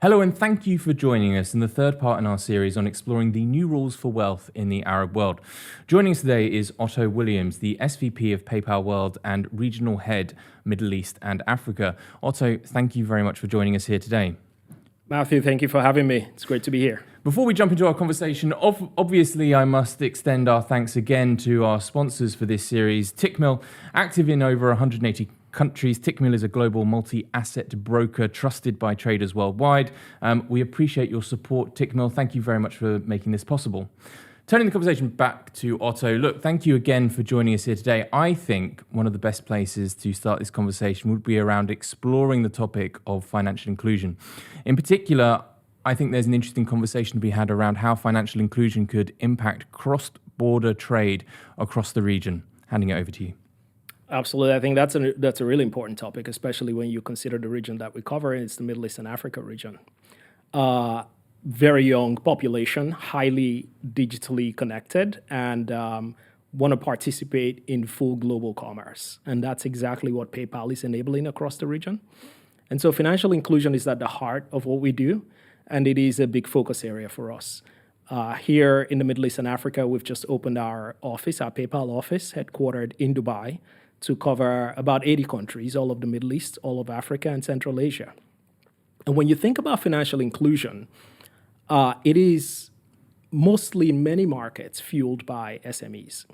Hello and thank you for joining us in the third part in our series on exploring the new rules for wealth in the Arab world. Joining us today is Otto Williams, the SVP of PayPal World and Regional Head, Middle East and Africa. Otto, thank you very much for joining us here today. Matthew, thank you for having me. It's great to be here. Before we jump into our conversation, obviously I must extend our thanks again to our sponsors for this series, Tickmill, active in over 180 countries. Tickmill is a global multi-asset broker trusted by traders worldwide. We appreciate your support, Tickmill. Thank you very much for making this possible. Turning the conversation back to Otto, look, thank you again for joining us here today. I think one of the best places to start this conversation would be around exploring the topic of financial inclusion. In particular, I think there's an interesting conversation to be had around how financial inclusion could impact cross-border trade across the region. Handing it over to you. Absolutely. I think that's a really important topic, especially when you consider the region that we cover. It's the Middle East and Africa region. Very young population, highly digitally connected, and want to participate in full global commerce. And that's exactly what PayPal is enabling across the region. And so financial inclusion is at the heart of what we do, and it is a big focus area for us. Here in the Middle East and Africa, we've just opened our office, our PayPal office, headquartered in Dubai, to cover about 80 countries, all of the Middle East, all of Africa, and Central Asia. And when you think about financial inclusion, it is mostly in many markets fueled by SMEs.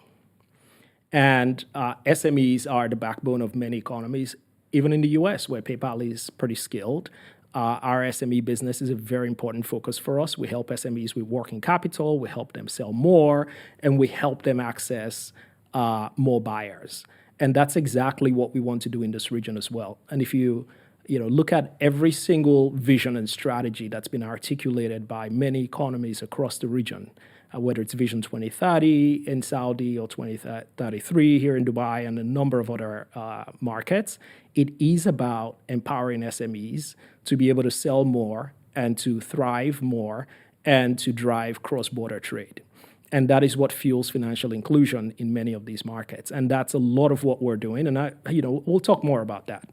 And SMEs are the backbone of many economies, even in the US, where PayPal is pretty skilled. Our SME business is a very important focus for us. We help SMEs with working capital, we help them sell more, and we help them access more buyers. And that's exactly what we want to do in this region as well. And if you look at every single vision and strategy that's been articulated by many economies across the region, whether it's Vision 2030 in Saudi or 2033 here in Dubai and a number of other markets, it is about empowering SMEs to be able to sell more and to thrive more and to drive cross-border trade. And that is what fuels financial inclusion in many of these markets. And that's a lot of what we're doing. And we'll talk more about that.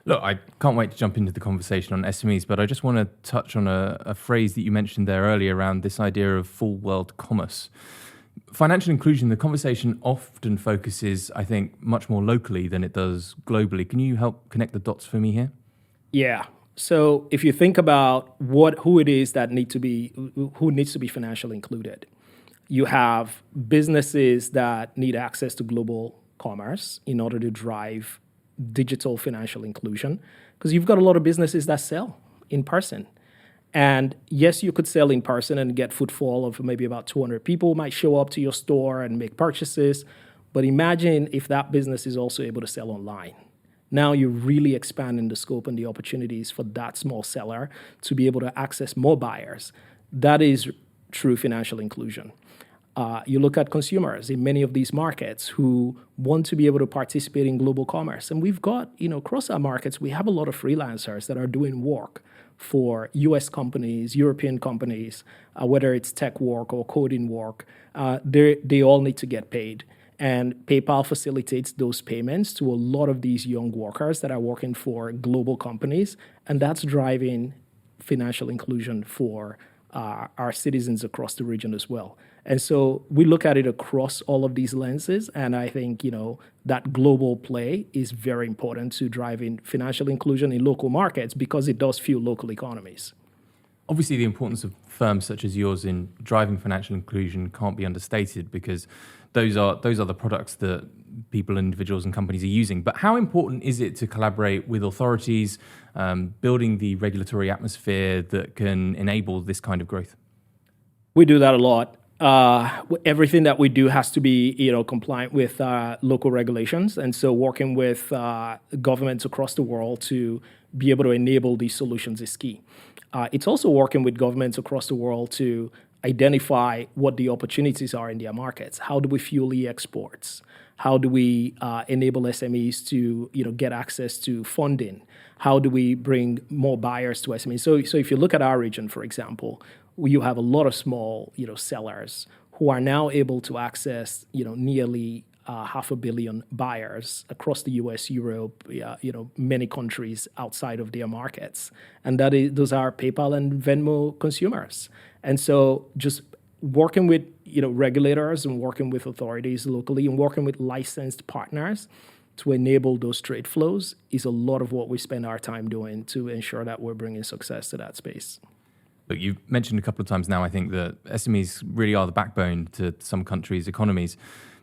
Look, I can't wait to jump into the conversation on SMEs, but I just want to touch on a phrase that you mentioned there earlier around this idea of full world commerce. Financial inclusion, the conversation often focuses, I think, much more locally than it does globally. Can you help connect the dots for me here? Yeah. So if you think about who it is that needs to be financially included, you have businesses that need access to global commerce in order to drive digital financial inclusion, because you've got a lot of businesses that sell in person. And yes, you could sell in person and get footfall of maybe about 200 people might show up to your store and make purchases. But imagine if that business is also able to sell online. Now you're really expanding the scope and the opportunities for that small seller to be able to access more buyers. That is true financial inclusion. You look at consumers in many of these markets who want to be able to participate in global commerce. And we've got, across our markets, we have a lot of freelancers that are doing work for US companies, European companies, whether it's tech work or coding work. They all need to get paid. And PayPal facilitates those payments to a lot of these young workers that are working for global companies. And that's driving financial inclusion for our citizens across the region as well. And so we look at it across all of these lenses, and I think, that global play is very important to driving financial inclusion in local markets because it does fuel local economies. Obviously, the importance of firms such as yours in driving financial inclusion can't be understated because those are the products that people, individuals and companies are using. But how important is it to collaborate with authorities, building the regulatory atmosphere that can enable this kind of growth? We do that a lot. Everything that we do has to be, compliant with local regulations. And so working with governments across the world to be able to enable these solutions is key. It's also working with governments across the world to identify what the opportunities are in their markets. How do we fuel e-exports? How do we enable SMEs to get access to funding? How do we bring more buyers to SMEs? So if you look at our region, for example, you have a lot of small sellers who are now able to access nearly 500 million buyers across the US, Europe, many countries outside of their markets. And those are PayPal and Venmo consumers. And so just working with regulators and working with authorities locally and working with licensed partners to enable those trade flows is a lot of what we spend our time doing to ensure that we're bringing success to that space. Look, you've mentioned a couple of times now, I think that SMEs really are the backbone to some countries' economies.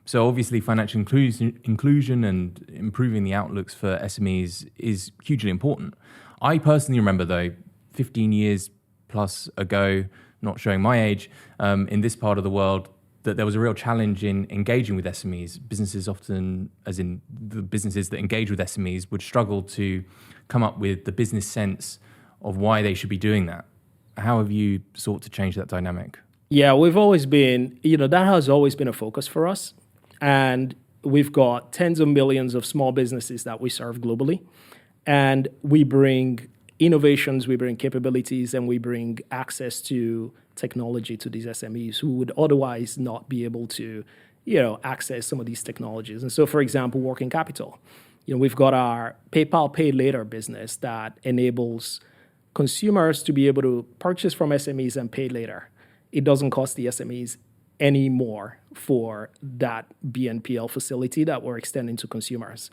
So obviously financial inclusion and improving the outlooks for SMEs is hugely important. I personally remember, though, 15 years plus ago, not showing my age, in this part of the world, that there was a real challenge in engaging with SMEs. Businesses often, as in the businesses that engage with SMEs, would struggle to come up with the business sense of why they should be doing that. How have you sought to change that dynamic? Yeah, we've always been, that has always been a focus for us. And we've got tens of millions of small businesses that we serve globally. And we bring innovations, we bring capabilities, and we bring access to technology to these SMEs who would otherwise not be able to, access some of these technologies. And so, for example, working capital. We've got our PayPal Pay Later business that enables consumers to be able to purchase from SMEs and pay later. It doesn't cost the SMEs any more for that BNPL facility that we're extending to consumers.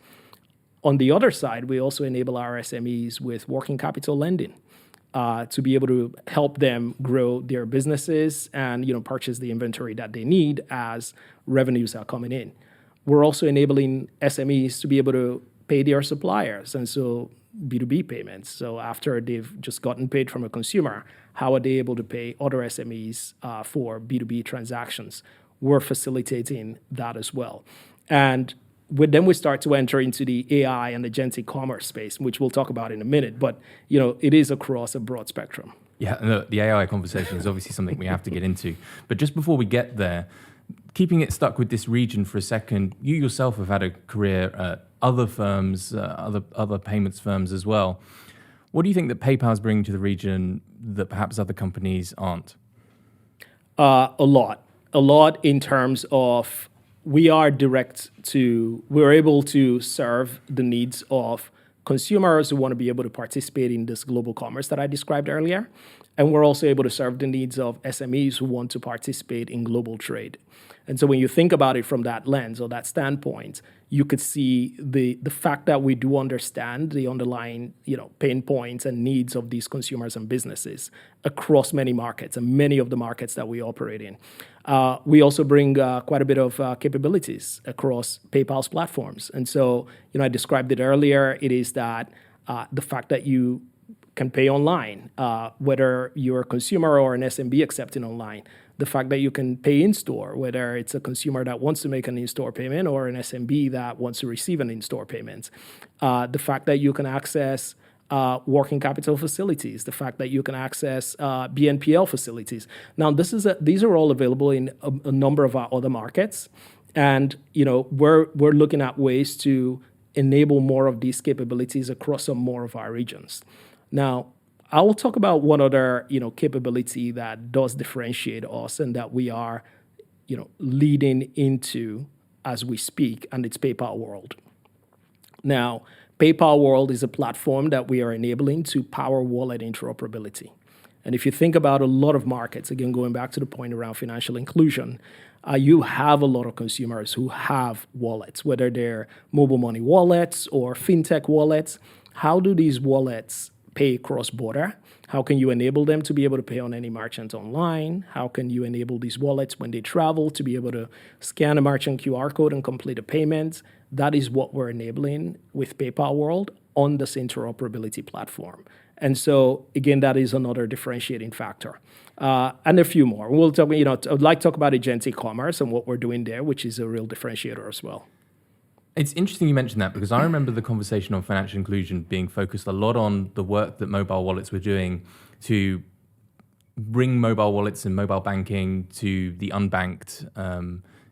On the other side, we also enable our SMEs with working capital lending to be able to help them grow their businesses and purchase the inventory that they need as revenues are coming in. We're also enabling SMEs to be able to pay their suppliers, and so B2B payments. So after they've just gotten paid from a consumer, how are they able to pay other SMEs for B2B transactions? We're facilitating that as well. And then we start to enter into the AI and agentic commerce space, which we'll talk about in a minute. But it is across a broad spectrum. Yeah, and the AI conversation is obviously something we have to get into. But just before we get there, keeping it stuck with this region for a second, you yourself have had a career at other firms, other payments firms as well. What do you think that PayPal is bringing to the region that perhaps other companies aren't? A lot in terms of we're able to serve the needs of consumers who want to be able to participate in this global commerce that I described earlier. And we're also able to serve the needs of SMEs who want to participate in global trade. And so when you think about it from that lens or that standpoint, you could see the fact that we do understand the underlying pain points and needs of these consumers and businesses across many markets and many of the markets that we operate in. We also bring quite a bit of capabilities across PayPal's platforms. And so, I described it earlier. It is that the fact that you can pay online, whether you're a consumer or an SMB accepting online. The fact that you can pay in-store, whether it's a consumer that wants to make an in-store payment or an SMB that wants to receive an in-store payment. The fact that you can access working capital facilities, the fact that you can access BNPL facilities. Now, these are all available in a number of our other markets. And, we're looking at ways to enable more of these capabilities across some more of our regions. Now, I will talk about one other, capability that does differentiate us and that we are, leading into as we speak, and it's PayPal World. Now, PayPal World is a platform that we are enabling to power wallet interoperability. And if you think about a lot of markets, again, going back to the point around financial inclusion, you have a lot of consumers who have wallets, whether they're mobile money wallets or fintech wallets. How do these wallets pay cross-border? How can you enable them to be able to pay on any merchant online? How can you enable these wallets when they travel to be able to scan a merchant QR code and complete a payment? That is what we're enabling with PayPal World on this interoperability platform. And so, again, that is another differentiating factor. And a few more. We'll talk, I'd like to talk about agentic commerce and what we're doing there, which is a real differentiator as well. It's interesting you mentioned that because I remember the conversation on financial inclusion being focused a lot on the work that mobile wallets were doing to bring mobile wallets and mobile banking to the unbanked,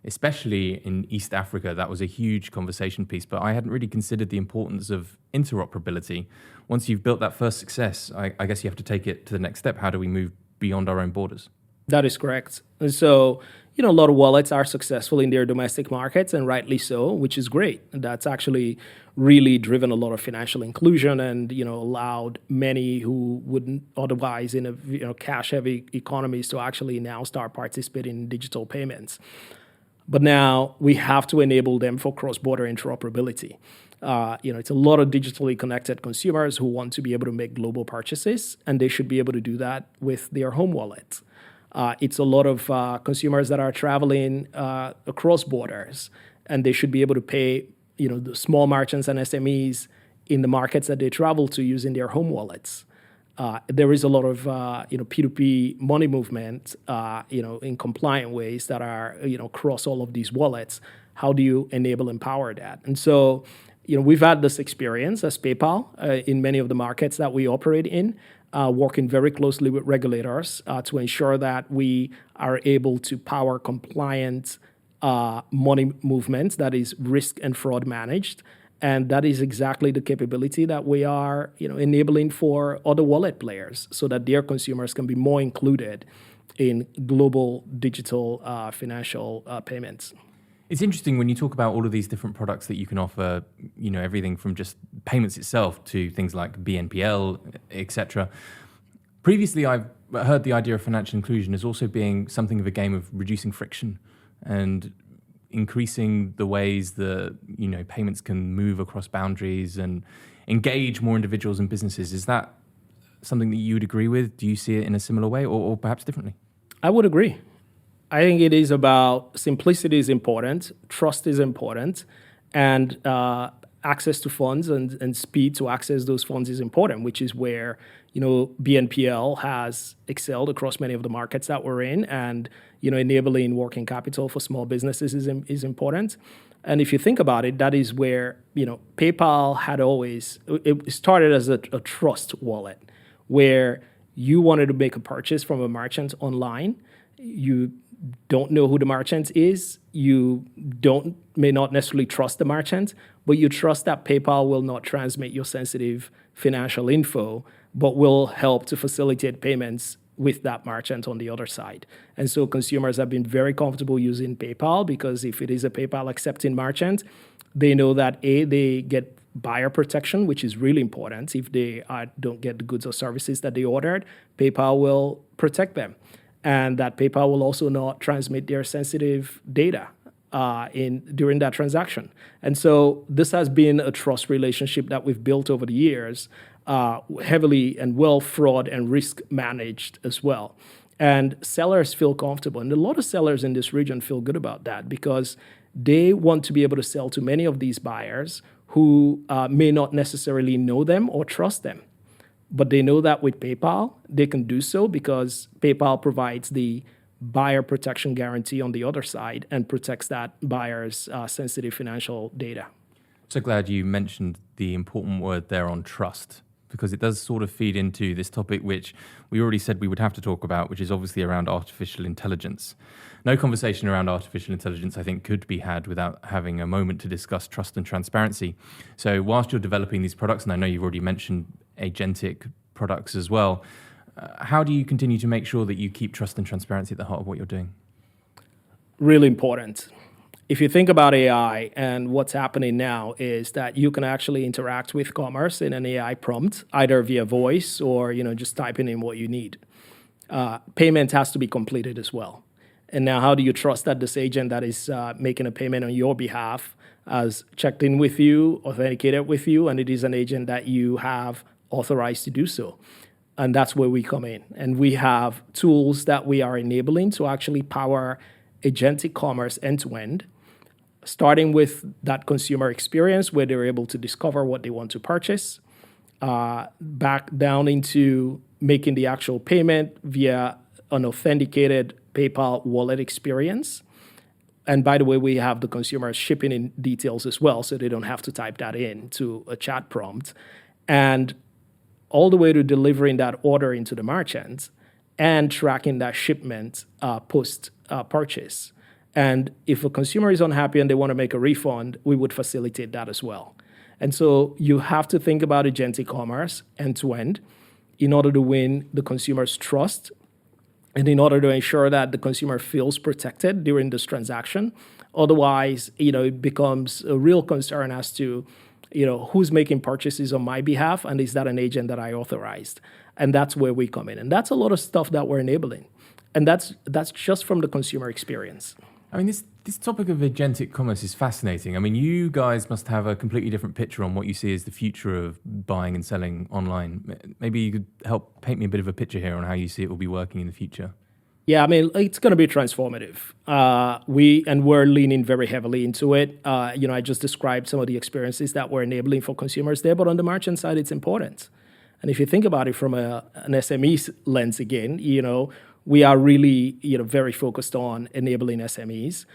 especially in East Africa. That was a huge conversation piece, but I hadn't really considered the importance of interoperability. Once you've built that first success, I guess you have to take it to the next step. How do we move beyond our own borders? That is correct. And so, a lot of wallets are successful in their domestic markets, and rightly so, which is great. And that's actually really driven a lot of financial inclusion and, allowed many who wouldn't otherwise in a cash-heavy economies to actually now start participating in digital payments. But now we have to enable them for cross-border interoperability. It's a lot of digitally connected consumers who want to be able to make global purchases, and they should be able to do that with their home wallet. It's a lot of consumers that are traveling across borders, and they should be able to pay, the small merchants and SMEs in the markets that they travel to using their home wallets. There is a lot of P2P money movement, in compliant ways that are across all of these wallets. How do you enable, empower that? And so, we've had this experience as PayPal in many of the markets that we operate in, working very closely with regulators to ensure that we are able to power compliant money movement that is risk and fraud managed. And that is exactly the capability that we are, enabling for other wallet players so that their consumers can be more included in global digital financial payments. It's interesting when you talk about all of these different products that you can offer, everything from just payments itself to things like BNPL, etc. Previously, I've heard the idea of financial inclusion as also being something of a game of reducing friction and increasing the ways that payments can move across boundaries and engage more individuals and businesses. Is that something that you would agree with? Do you see it in a similar way or perhaps differently? I would agree. I think it is about simplicity is important, trust is important, and access to funds and speed to access those funds is important, which is where BNPL has excelled across many of the markets that we're in, and enabling working capital for small businesses is important. And if you think about it, that is where PayPal had always it started as a trust wallet, where you wanted to make a purchase from a merchant online. You don't know who the merchant is. You may not necessarily trust the merchant, but you trust that PayPal will not transmit your sensitive financial info, but will help to facilitate payments with that merchant on the other side. And so consumers have been very comfortable using PayPal because if it is a PayPal accepting merchant, they know that they get buyer protection, which is really important. If they don't get the goods or services that they ordered, PayPal will protect them. And that PayPal will also not transmit their sensitive data during that transaction. And so this has been a trust relationship that we've built over the years, heavily and well fraud and risk managed as well. And sellers feel comfortable. And a lot of sellers in this region feel good about that because they want to be able to sell to many of these buyers who may not necessarily know them or trust them. But they know that with PayPal, they can do so because PayPal provides the buyer protection guarantee on the other side and protects that buyer's sensitive financial data. So glad you mentioned the important word there on trust, because it does sort of feed into this topic which we already said we would have to talk about, which is obviously around artificial intelligence. No conversation around artificial intelligence, I think, could be had without having a moment to discuss trust and transparency. So whilst you're developing these products, and I know you've already mentioned Agentic products as well, how do you continue to make sure that you keep trust and transparency at the heart of what you're doing? Really important. If you think about AI and what's happening now is that you can actually interact with commerce in an AI prompt, either via voice or just typing in what you need. Payment has to be completed as well. And now how do you trust that this agent that is making a payment on your behalf has checked in with you, authenticated with you, and it is an agent that you have authorized to do so? And that's where we come in. And we have tools that we are enabling to actually power agentic commerce end-to-end, starting with that consumer experience where they're able to discover what they want to purchase, back down into making the actual payment via an authenticated PayPal wallet experience. And by the way, we have the consumer shipping in details as well, so they don't have to type that in to a chat prompt. And all the way to delivering that order into the merchant and tracking that shipment post-purchase. And if a consumer is unhappy and they want to make a refund, we would facilitate that as well. And so you have to think about agentic commerce end-to-end in order to win the consumer's trust and in order to ensure that the consumer feels protected during this transaction. Otherwise, it becomes a real concern as to, who's making purchases on my behalf, and is that an agent that I authorized? And that's where we come in. And that's a lot of stuff that we're enabling. And that's just from the consumer experience. I mean, this topic of agentic commerce is fascinating. I mean, you guys must have a completely different picture on what you see as the future of buying and selling online. Maybe you could help paint me a bit of a picture here on how you see it will be working in the future. Yeah, I mean, it's going to be transformative. We're leaning very heavily into it. I just described some of the experiences that we're enabling for consumers there, but on the merchant side, it's important. And if you think about it from an SME lens again, we are really, very focused on enabling SMEs.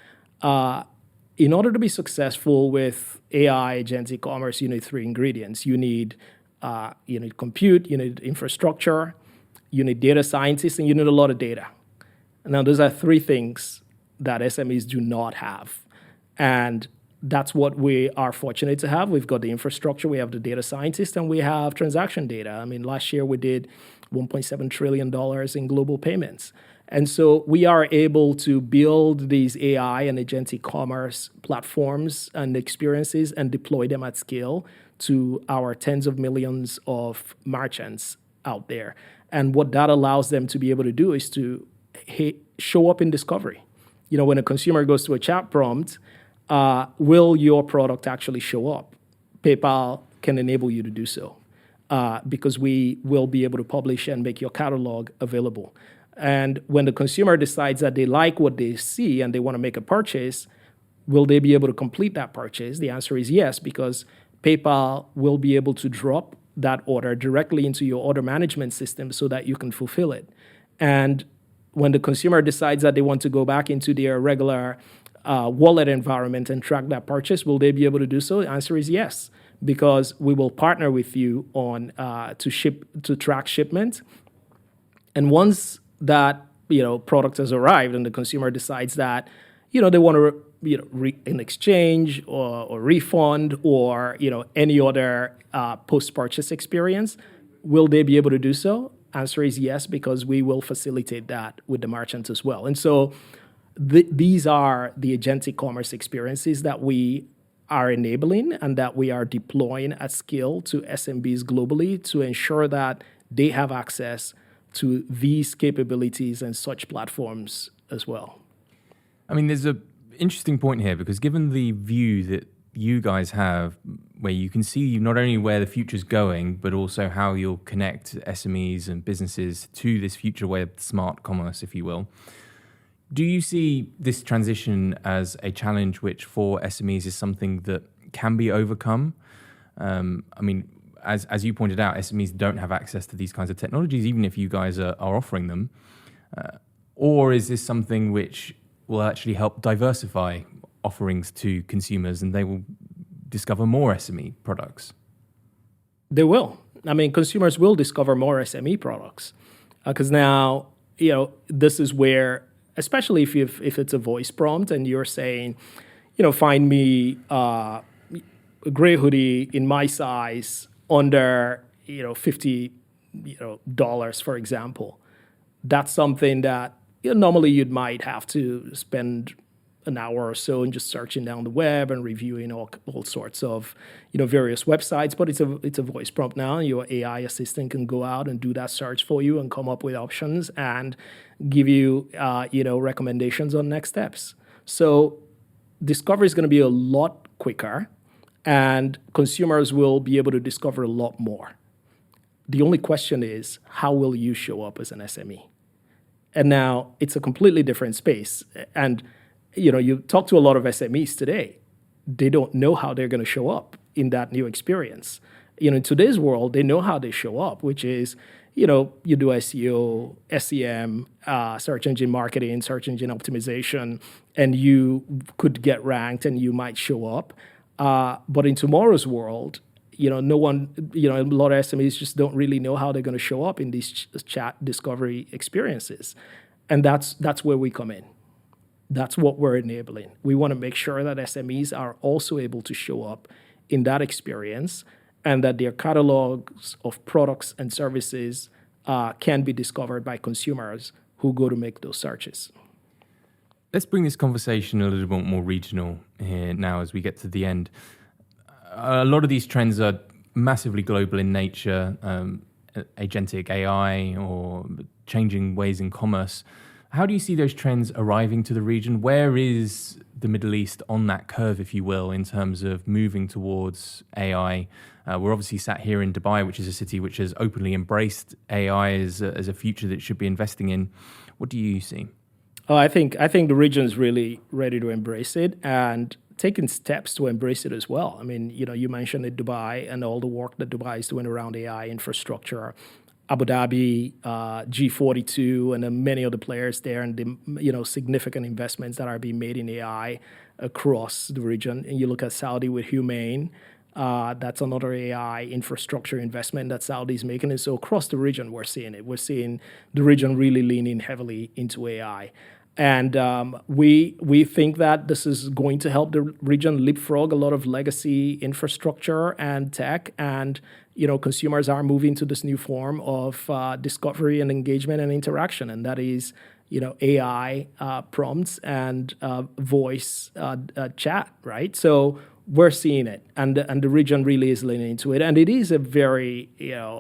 In order to be successful with AI, agentic commerce, you need three ingredients. You need compute, you need infrastructure, you need data scientists, and you need a lot of data. Now, those are three things that SMEs do not have. And that's what we are fortunate to have. We've got the infrastructure, we have the data scientists, and we have transaction data. I mean, last year we did $1.7 trillion in global payments. And so we are able to build these AI and agentic commerce platforms and experiences and deploy them at scale to our tens of millions of merchants out there. And what that allows them to be able to do is to show up in discovery. When a consumer goes to a chat prompt, will your product actually show up? PayPal can enable you to do so because we will be able to publish and make your catalog available. And when the consumer decides that they like what they see and they want to make a purchase, will they be able to complete that purchase? The answer is yes, because PayPal will be able to drop that order directly into your order management system so that you can fulfill it. And when the consumer decides that they want to go back into their regular wallet environment and track that purchase, will they be able to do so? The answer is yes, because we will partner with you on to track shipment. And once that product has arrived and the consumer decides that they want to in exchange or refund or any other post-purchase experience, will they be able to do so? Answer is yes, because we will facilitate that with the merchants as well. And so these are the agentic commerce experiences that we are enabling and that we are deploying at scale to SMBs globally to ensure that they have access to these capabilities and such platforms as well. I mean, there's an interesting point here, because given the view that you guys have, where you can see not only where the future's going, but also how you'll connect SMEs and businesses to this future way of smart commerce, if you will. Do you see this transition as a challenge which for SMEs is something that can be overcome? I mean, as you pointed out, SMEs don't have access to these kinds of technologies, even if you guys are offering them. Or is this something which will actually help diversify offerings to consumers and they will discover more SME products? They will. I mean, consumers will discover more SME products because now, this is where, especially if it's a voice prompt and you're saying, find me a gray hoodie in my size under, $50, dollars, for example. That's something that normally you might have to spend an hour or so and just searching down the web and reviewing all sorts of various websites, but it's a voice prompt now. Your AI assistant can go out and do that search for you and come up with options and give you recommendations on next steps. So discovery is going to be a lot quicker and consumers will be able to discover a lot more. The only question is, how will you show up as an SME? And now it's a completely different space. And you talk to a lot of SMEs today, they don't know how they're going to show up in that new experience. In today's world, they know how they show up, which is, you do SEO, SEM, search engine marketing, search engine optimization, and you could get ranked and you might show up. But in tomorrow's world, no one, a lot of SMEs just don't really know how they're going to show up in these chat discovery experiences. And that's where we come in. That's what we're enabling. We want to make sure that SMEs are also able to show up in that experience and that their catalogs of products and services can be discovered by consumers who go to make those searches. Let's bring this conversation a little bit more regional here now as we get to the end. A lot of these trends are massively global in nature, agentic AI or changing ways in commerce. How do you see those trends arriving to the region? Where is the Middle East on that curve, if you will, in terms of moving towards AI? We're obviously sat here in Dubai, which is a city which has openly embraced AI as a future that it should be investing in. What do you see? Oh, I think the region is really ready to embrace it and taking steps to embrace it as well. I mean, you mentioned it, Dubai, and all the work that Dubai is doing around AI infrastructure. Abu Dhabi, G42, and then many other players there, and the significant investments that are being made in AI across the region. And you look at Saudi with Humane, that's another AI infrastructure investment that Saudi is making. And so across the region, we're seeing it. We're seeing the region really leaning heavily into AI. And we think that this is going to help the region leapfrog a lot of legacy infrastructure and tech. And consumers are moving to this new form of discovery and engagement and interaction, and that is AI prompts and voice chat, right? So we're seeing it, and the region really is leaning into it, and it is a very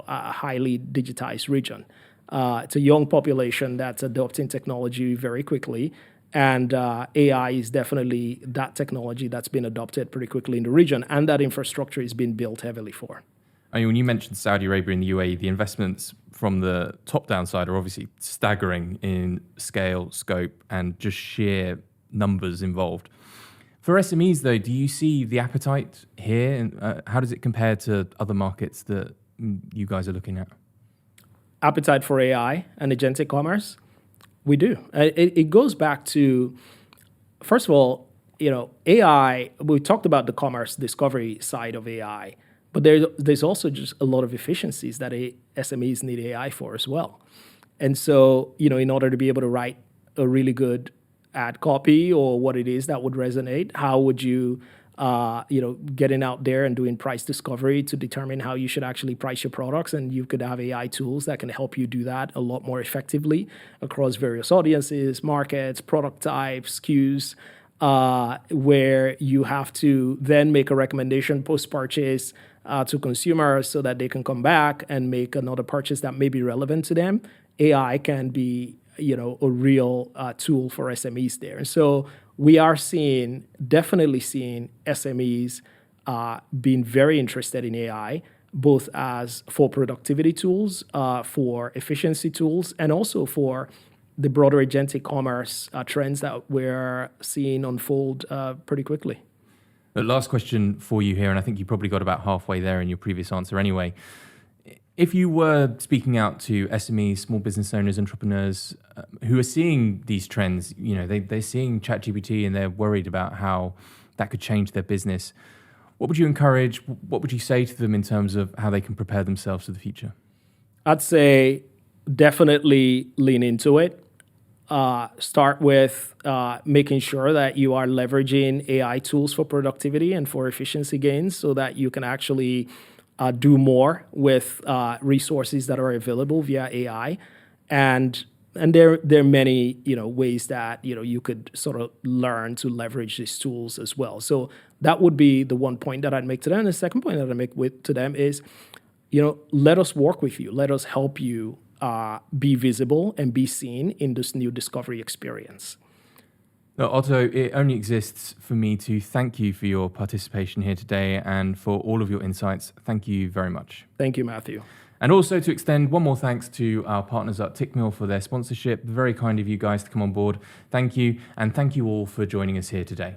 highly digitized region. It's a young population that's adopting technology very quickly, and AI is definitely that technology that's been adopted pretty quickly in the region, and that infrastructure is being built heavily for. I mean, when you mentioned Saudi Arabia and the UAE, the investments from the top-down side are obviously staggering in scale, scope, and just sheer numbers involved. For SMEs, though, do you see the appetite here? And how does it compare to other markets that you guys are looking at? Appetite for AI and agentic commerce? We do. It goes back to, first of all, AI, we talked about the commerce discovery side of AI, but there's also just a lot of efficiencies that SMEs need AI for as well. And so, in order to be able to write a really good ad copy or what it is that would resonate, how would you getting out there and doing price discovery to determine how you should actually price your products. And you could have AI tools that can help you do that a lot more effectively across various audiences, markets, product types, SKUs, where you have to then make a recommendation post-purchase to consumers so that they can come back and make another purchase that may be relevant to them. AI can be, a real tool for SMEs there. And so we are definitely seeing SMEs being very interested in AI, both as for productivity tools, for efficiency tools, and also for the broader agentic commerce trends that we're seeing unfold pretty quickly. The last question for you here, and I think you probably got about halfway there in your previous answer anyway. If you were speaking out to SMEs, small business owners, entrepreneurs who are seeing these trends, they're seeing ChatGPT and they're worried about how that could change their business. What would you encourage? What would you say to them in terms of how they can prepare themselves for the future? I'd say definitely lean into it. Start with making sure that you are leveraging AI tools for productivity and for efficiency gains so that you can actually do more with resources that are available via AI. And there are many ways that you could sort of learn to leverage these tools as well. So that would be the one point that I'd make to them. And the second point that I make to them is, let us work with you. Let us help you be visible and be seen in this new discovery experience. Now, Otto, it only exists for me to thank you for your participation here today and for all of your insights. Thank you very much. Thank you, Matthew. And also to extend one more thanks to our partners at Tickmill for their sponsorship. Very kind of you guys to come on board. Thank you. And thank you all for joining us here today.